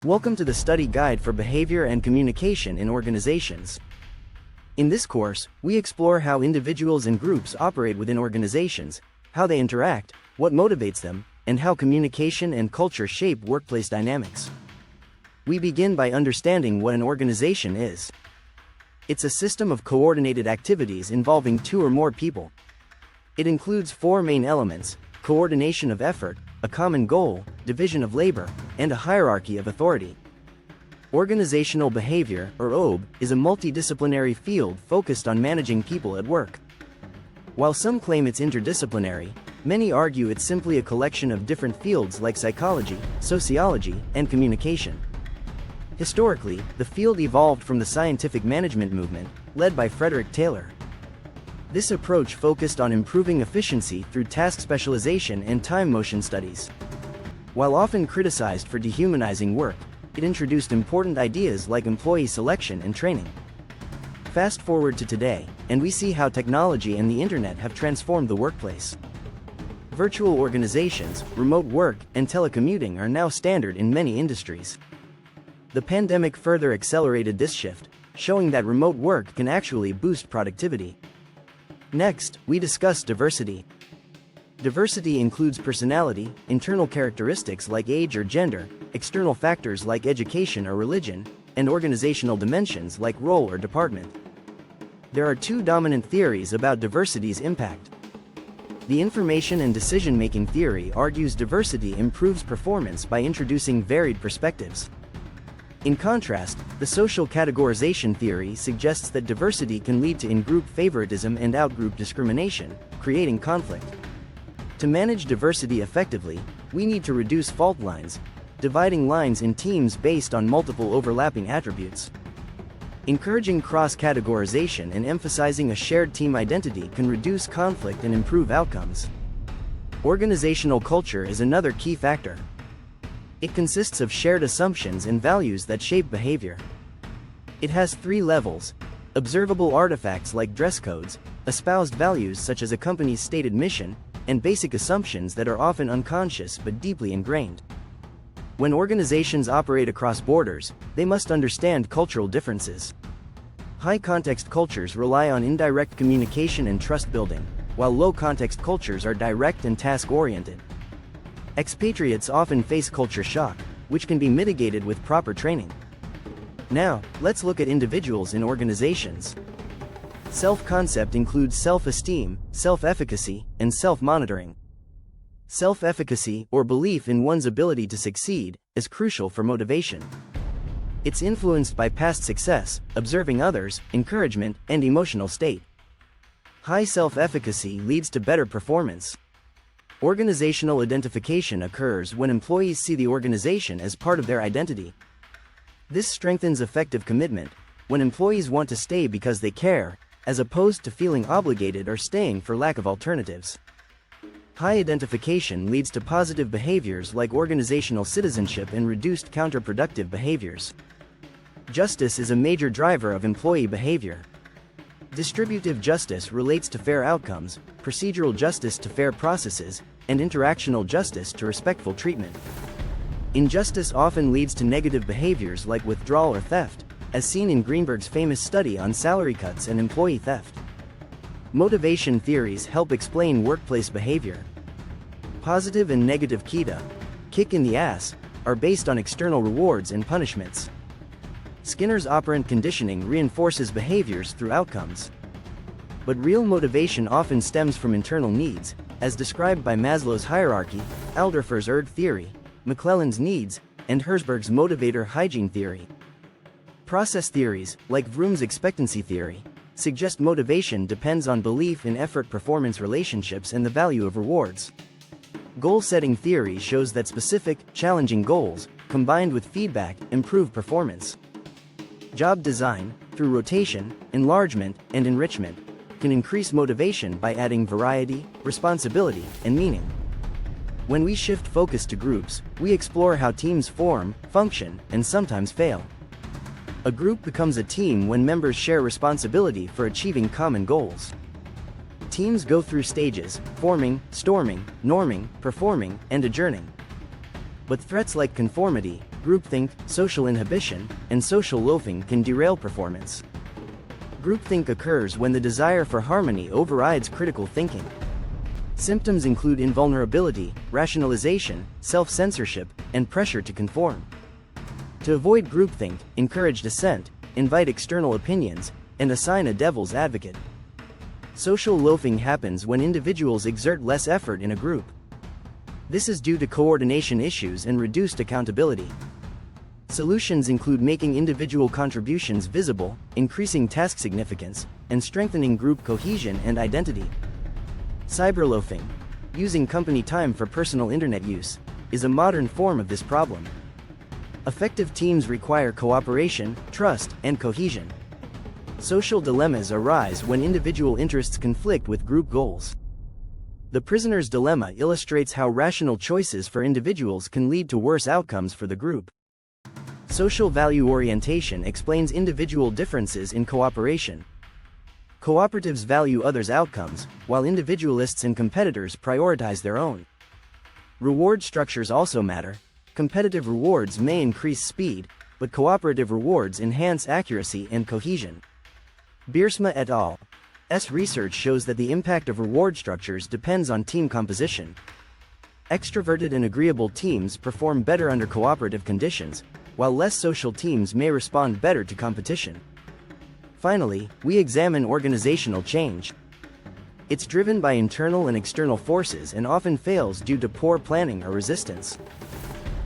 Welcome to the study guide for behavior and communication in organizations. In this course, we explore how individuals and groups operate within organizations, how they interact, what motivates them, and how communication and culture shape workplace dynamics. We begin by understanding what an organization is. It's a system of coordinated activities involving two or more people. It includes four main elements: coordination of effort, a common goal, division of labor, and a hierarchy of authority. Organizational behavior, or OB, is a multidisciplinary field focused on managing people at work. While some claim it's interdisciplinary, many argue it's simply a collection of different fields like psychology, sociology, and communication. Historically, the field evolved from the scientific management movement, led by Frederick Taylor. This approach focused on improving efficiency through task specialization and time motion studies. While often criticized for dehumanizing work, it introduced important ideas like employee selection and training. Fast forward to today, and we see how technology and the internet have transformed the workplace. Virtual organizations, remote work, and telecommuting are now standard in many industries. The pandemic further accelerated this shift, showing that remote work can actually boost productivity. Next, we discuss diversity. Diversity includes personality, internal characteristics like age or gender, external factors like education or religion, and organizational dimensions like role or department. There are two dominant theories about diversity's impact. The information and decision-making theory argues diversity improves performance by introducing varied perspectives. In contrast, the social categorization theory suggests that diversity can lead to in-group favoritism and out-group discrimination, creating conflict. To manage diversity effectively, we need to reduce fault lines, dividing lines in teams based on multiple overlapping attributes. Encouraging cross-categorization and emphasizing a shared team identity can reduce conflict and improve outcomes. Organizational culture is another key factor. It consists of shared assumptions and values that shape behavior. It has three levels: observable artifacts like dress codes, espoused values such as a company's stated mission, and basic assumptions that are often unconscious but deeply ingrained. When organizations operate across borders, they must understand cultural differences. High-context cultures rely on indirect communication and trust building, while low-context cultures are direct and task-oriented. Expatriates often face culture shock, which can be mitigated with proper training. Now, let's look at individuals in organizations. Self-concept includes self-esteem, self-efficacy, and self-monitoring. Self-efficacy, or belief in one's ability to succeed, is crucial for motivation. It's influenced by past success, observing others, encouragement, and emotional state. High self-efficacy leads to better performance. Organizational identification occurs when employees see the organization as part of their identity. This strengthens effective commitment, when employees want to stay because they care, as opposed to feeling obligated or staying for lack of alternatives. High identification leads to positive behaviors like organizational citizenship and reduced counterproductive behaviors. Justice is a major driver of employee behavior. Distributive justice relates to fair outcomes, procedural justice to fair processes, and interactional justice to respectful treatment. Injustice often leads to negative behaviors like withdrawal or theft, as seen in Greenberg's famous study on salary cuts and employee theft. Motivation theories help explain workplace behavior. Positive and negative KIDA, kick in the ass, are based on external rewards and punishments. Skinner's operant conditioning reinforces behaviors through outcomes. But real motivation often stems from internal needs, as described by Maslow's hierarchy, Alderfer's ERG theory, McClelland's needs, and Herzberg's motivator hygiene theory. Process theories, like Vroom's expectancy theory, suggest motivation depends on belief in effort-performance relationships and the value of rewards. Goal-setting theory shows that specific, challenging goals, combined with feedback, improve performance. Job design, through rotation, enlargement, and enrichment, can increase motivation by adding variety, responsibility, and meaning. When we shift focus to groups, we explore how teams form, function, and sometimes fail. A group becomes a team when members share responsibility for achieving common goals. Teams go through stages: forming, storming, norming, performing, and adjourning. But threats like conformity, Groupthink, social inhibition, and social loafing can derail performance. Groupthink occurs when the desire for harmony overrides critical thinking. Symptoms include invulnerability, rationalization, self-censorship, and pressure to conform. To avoid groupthink, encourage dissent, invite external opinions, and assign a devil's advocate. Social loafing happens when individuals exert less effort in a group. This is due to coordination issues and reduced accountability. Solutions include making individual contributions visible, increasing task significance, and strengthening group cohesion and identity. Cyberloafing, using company time for personal internet use, is a modern form of this problem. Effective teams require cooperation, trust, and cohesion. Social dilemmas arise when individual interests conflict with group goals. The prisoner's dilemma illustrates how rational choices for individuals can lead to worse outcomes for the group. Social value orientation explains individual differences in cooperation. Cooperatives value others' outcomes, while individualists and competitors prioritize their own. Reward structures also matter. Competitive rewards may increase speed, but cooperative rewards enhance accuracy and cohesion. Biersma et al.'s research shows that the impact of reward structures depends on team composition. Extroverted and agreeable teams perform better under cooperative conditions, while less social teams may respond better to competition. Finally, we examine organizational change. It's driven by internal and external forces and often fails due to poor planning or resistance.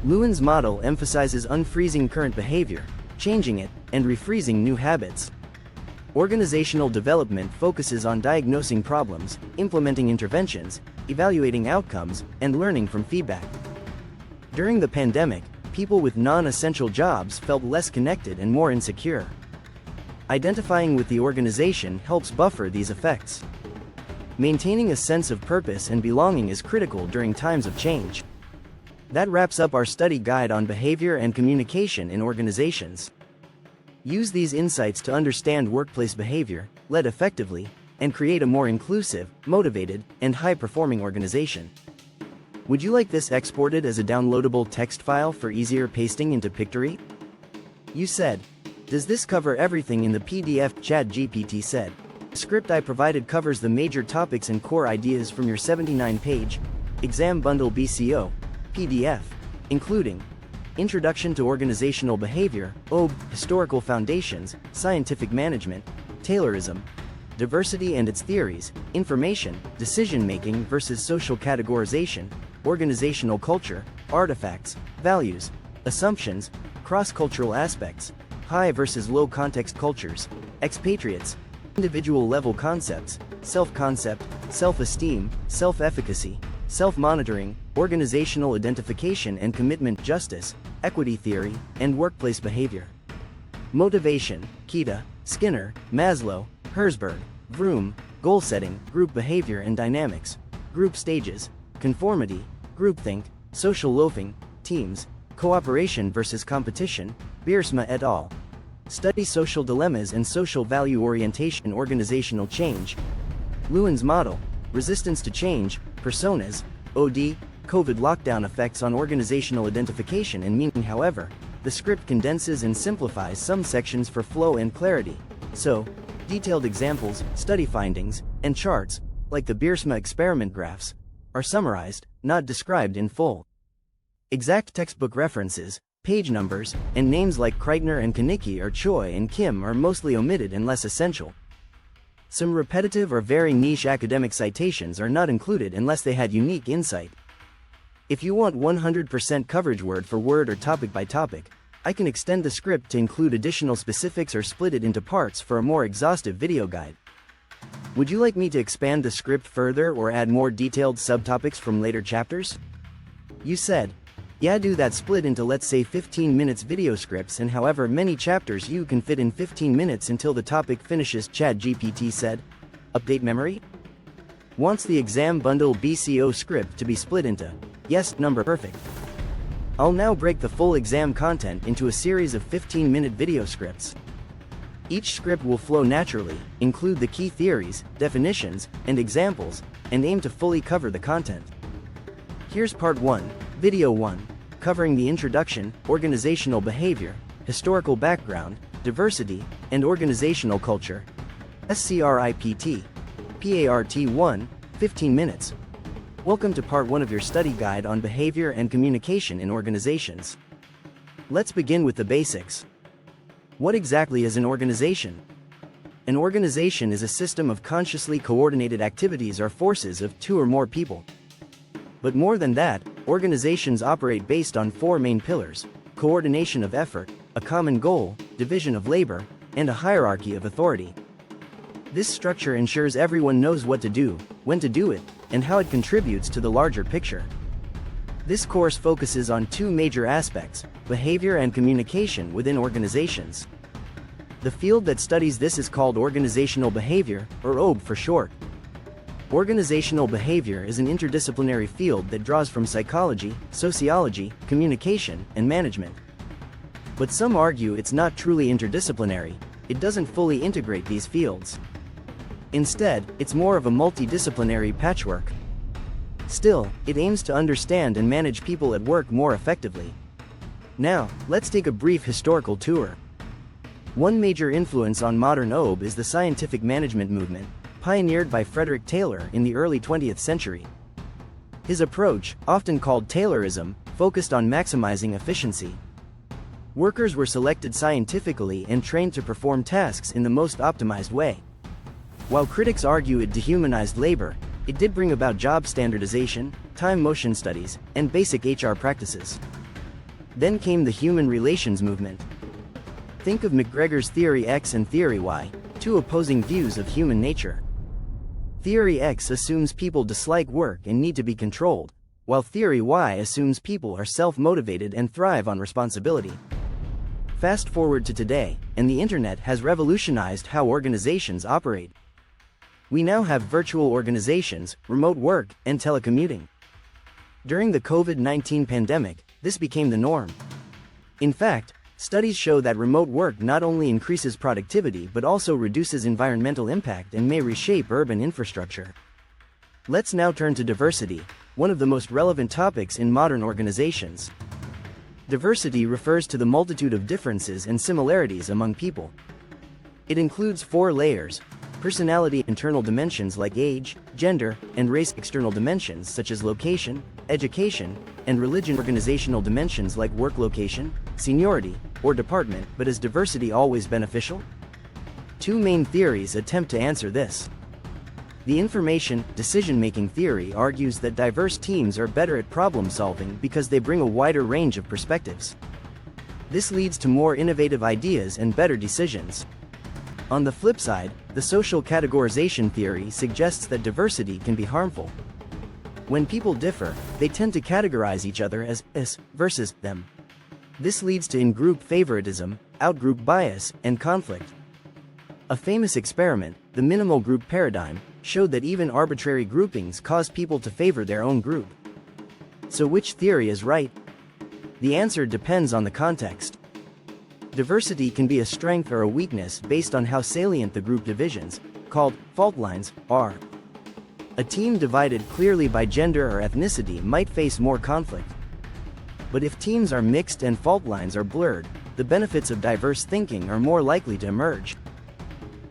Lewin's model emphasizes unfreezing current behavior, changing it, and refreezing new habits. Organizational development focuses on diagnosing problems, implementing interventions, evaluating outcomes, and learning from feedback. During the pandemic, people with non-essential jobs felt less connected and more insecure. Identifying with the organization helps buffer these effects. Maintaining a sense of purpose and belonging is critical during times of change. That wraps up our study guide on behavior and communication in organizations. Use these insights to understand workplace behavior, lead effectively, and create a more inclusive, motivated, and high-performing organization. Would you like this exported as a downloadable text file for easier pasting into Pictory? You said. Does this cover everything in the PDF? ChatGPT said. The script I provided covers the major topics and core ideas from your 79-page Exam Bundle BCO PDF, including Introduction to Organizational Behavior, OB, Historical Foundations, Scientific Management, Taylorism, Diversity and its Theories, Information, Decision-Making versus Social Categorization, Organizational Culture, Artifacts, Values, Assumptions, Cross-Cultural Aspects, High versus Low Context Cultures, Expatriates, Individual-Level Concepts, Self-Concept, Self-Esteem, Self-Efficacy, Self-Monitoring, Organizational Identification and Commitment, Justice, Equity Theory, and Workplace Behavior. Motivation, Kita, Skinner, Maslow, Herzberg, Vroom, Goal Setting, Group Behavior and Dynamics, Group Stages, Conformity, Groupthink, Social Loafing, Teams, Cooperation versus Competition, Biersma et al. Study Social Dilemmas and Social Value Orientation. Organizational Change. Lewin's Model, Resistance to Change, Personas, OD, COVID Lockdown Effects on Organizational Identification and Meaning. However, the script condenses and simplifies some sections for flow and clarity, so, detailed examples, study findings, and charts, like the Biersma experiment graphs, are summarized, not described in full. Exact textbook references, page numbers, and names like Kreitner and Kanicki or Choi and Kim are mostly omitted and less essential. Some repetitive or very niche academic citations are not included unless they had unique insight. If you want 100% coverage word for word or topic by topic, I can extend the script to include additional specifics or split it into parts for a more exhaustive video guide. Would you like me to expand the script further or add more detailed subtopics from later chapters? You said. Yeah, do that. Split into, let's say, 15 minutes video scripts and however many chapters you can fit in 15 minutes until the topic finishes. ChatGPT said. Update memory? Wants the Exam Bundle BCO script to be split into. Yes, number perfect. I'll now break the full exam content into a series of 15-minute video scripts. Each script will flow naturally, include the key theories, definitions, and examples, and aim to fully cover the content. Here's Part 1, Video 1. covering the introduction, organizational behavior, historical background, diversity, and organizational culture. SCRIPT. PART 1, 15 minutes. Welcome to part 1 of your study guide on behavior and communication in organizations. Let's begin with the basics. What exactly is an organization? An organization is a system of consciously coordinated activities or forces of two or more people. But more than that, organizations operate based on 4 main pillars: coordination of effort, a common goal, division of labor, and a hierarchy of authority. This structure ensures everyone knows what to do, when to do it, and how it contributes to the larger picture. This course focuses on 2 major aspects: behavior and communication within organizations. The field that studies this is called organizational behavior, or OB for short. Organizational behavior is an interdisciplinary field that draws from psychology, sociology, communication, and management. But some argue it's not truly interdisciplinary; it doesn't fully integrate these fields. Instead, it's more of a multidisciplinary patchwork. Still, it aims to understand and manage people at work more effectively. Now, let's take a brief historical tour. One major influence on modern OB is the scientific management movement, pioneered by Frederick Taylor in the early 20th century. His approach, often called Taylorism, focused on maximizing efficiency. Workers were selected scientifically and trained to perform tasks in the most optimized way. While critics argue it dehumanized labor, it did bring about job standardization, time motion studies, and basic HR practices. Then came the human relations movement. Think of McGregor's Theory X and Theory Y, 2 opposing views of human nature. Theory X assumes people dislike work and need to be controlled, while Theory Y assumes people are self-motivated and thrive on responsibility. Fast forward to today, and the internet has revolutionized how organizations operate. We now have virtual organizations, remote work, and telecommuting. During the COVID-19 pandemic, this became the norm. In fact, studies show that remote work not only increases productivity but also reduces environmental impact and may reshape urban infrastructure. Let's now turn to diversity, one of the most relevant topics in modern organizations. Diversity refers to the multitude of differences and similarities among people. It includes 4 layers: personality, internal dimensions like age, gender, and race; external dimensions such as location, education, and religion; organizational dimensions like work location, seniority, or department. But is diversity always beneficial? 2 main theories attempt to answer this. The information decision-making theory argues that diverse teams are better at problem-solving because they bring a wider range of perspectives. This leads to more innovative ideas and better decisions. On the flip side, the social categorization theory suggests that diversity can be harmful. When people differ, they tend to categorize each other as us versus them. This leads to in-group favoritism, out-group bias, and conflict. A famous experiment, the minimal group paradigm, showed that even arbitrary groupings cause people to favor their own group. So which theory is right? The answer depends on the context. Diversity can be a strength or a weakness based on how salient the group divisions, called fault lines, are. A team divided clearly by gender or ethnicity might face more conflict. But if teams are mixed and fault lines are blurred, the benefits of diverse thinking are more likely to emerge.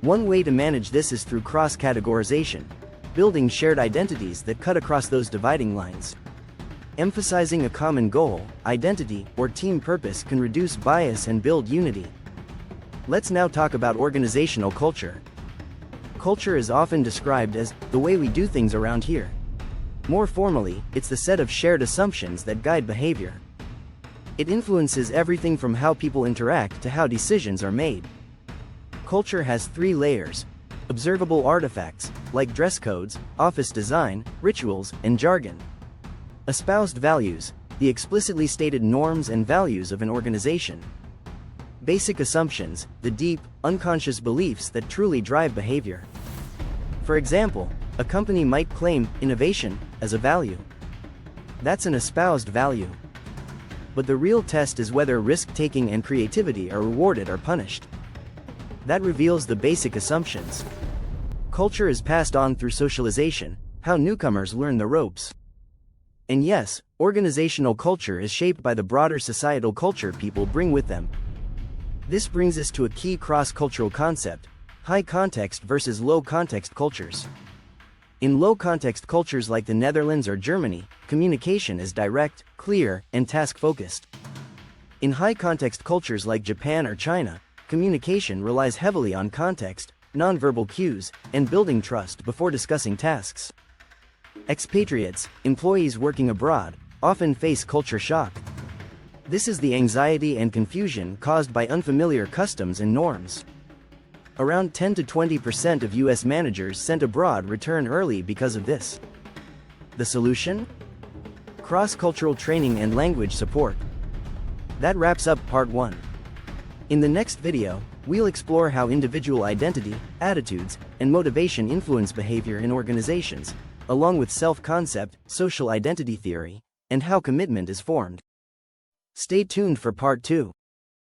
One way to manage this is through cross-categorization, building shared identities that cut across those dividing lines. Emphasizing a common goal, identity, or team purpose can reduce bias and build unity. Let's now talk about organizational culture. Culture is often described as the way we do things around here. More formally, it's the set of shared assumptions that guide behavior. It influences everything from how people interact to how decisions are made. Culture has 3 layers: observable artifacts, like dress codes, office design, rituals, and jargon; espoused values, the explicitly stated norms and values of an organization; basic assumptions, the deep, unconscious beliefs that truly drive behavior. For example, a company might claim innovation as a value. That's an espoused value. But the real test is whether risk-taking and creativity are rewarded or punished. That reveals the basic assumptions. Culture is passed on through socialization, how newcomers learn the ropes. And yes, organizational culture is shaped by the broader societal culture people bring with them. This brings us to a key cross-cultural concept: high-context versus low-context cultures. In low-context cultures like the Netherlands or Germany, communication is direct, clear, and task-focused. In high-context cultures like Japan or China, communication relies heavily on context, nonverbal cues, and building trust before discussing tasks. Expatriates, employees working abroad, often face culture shock. This is the anxiety and confusion caused by unfamiliar customs and norms. Around 10 to 20% of US managers sent abroad return early because of this. The solution? Cross-cultural training and language support. That wraps up part 1. In the next video, we'll explore how individual identity, attitudes, and motivation influence behavior in organizations, along with self-concept, social identity theory, and how commitment is formed. Stay tuned for part 2.